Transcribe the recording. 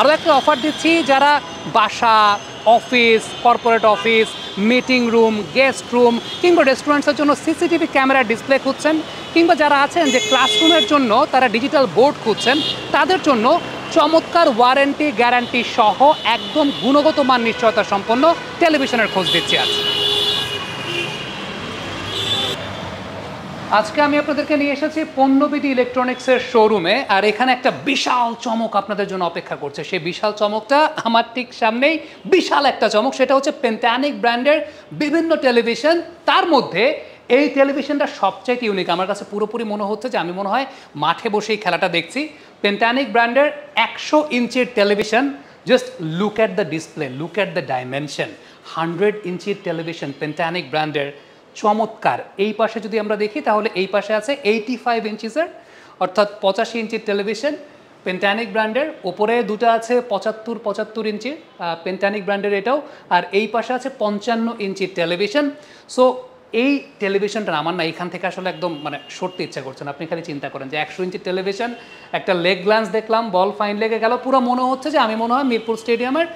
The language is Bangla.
আরও একটা অফার দিচ্ছি, যারা বাসা, office, corporate office, meeting room, guest room কিংবা রেস্টুরেন্টসের জন্য সিসিটিভি ক্যামেরা ডিসপ্লে খুঁজছেন, কিংবা যারা আছেন যে ক্লাসরুমের জন্য তারা ডিজিটাল বোর্ড খুঁজছেন, তাদের জন্য চমৎকার ওয়ারেন্টি গ্যারান্টি সহ একদম গুণগত মান নিশ্চয়তা সম্পন্ন টেলিভিশনের খোঁজ দিচ্ছি আজকে আমি আপনাদেরকে নিয়ে এসেছি পণ্যবিধি ইলেকট্রনিক্সের শোরুমে। আর এখানে একটা বিশাল চমক আপনাদের জন্য অপেক্ষা করছে। সেই বিশাল চমকটা আমার ঠিক সামনেই। বিশাল একটা চমক, সেটা হচ্ছে পেন্টানিক ব্র্যান্ডের বিভিন্ন টেলিভিশন। তার মধ্যে এই টেলিভিশনটা সবচেয়ে ইউনিক। আমার কাছে পুরোপুরি মনে হচ্ছে যে আমি মনে হয় মাঠে বসেই খেলাটা দেখছি। পেন্টানিক ব্র্যান্ডের 100 ইঞ্চির television. Just look at the display, look at the dimension. 100 ইঞ্চির টেলিভিশন পেন্টানিক ব্র্যান্ডের, চমৎকার। এই পাশে যদি আমরা দেখি তাহলে এই পাশে আছে 85 ইঞ্চিসের, অর্থাৎ 85 ইঞ্চির টেলিভিশন পেন্টানিক ব্র্যান্ডের। ওপরে দুটো আছে 75 ইঞ্চির পেন্টানিক ব্র্যান্ডের এটাও, আর এই পাশে আছে 55 ইঞ্চির টেলিভিশন। সো এই টেলিভিশনটা আমার না এখান থেকে আসলে একদম মানে সরতে ইচ্ছা করছে না। আপনি খালি চিন্তা করেন যে 100 ইঞ্চির টেলিভিশন, একটা লেগ গ্ল্যান্স দেখলাম, বল ফাইন লেগে গেল, পুরো মনে হচ্ছে যে আমি মনে হয় মিরপুর স্টেডিয়ামের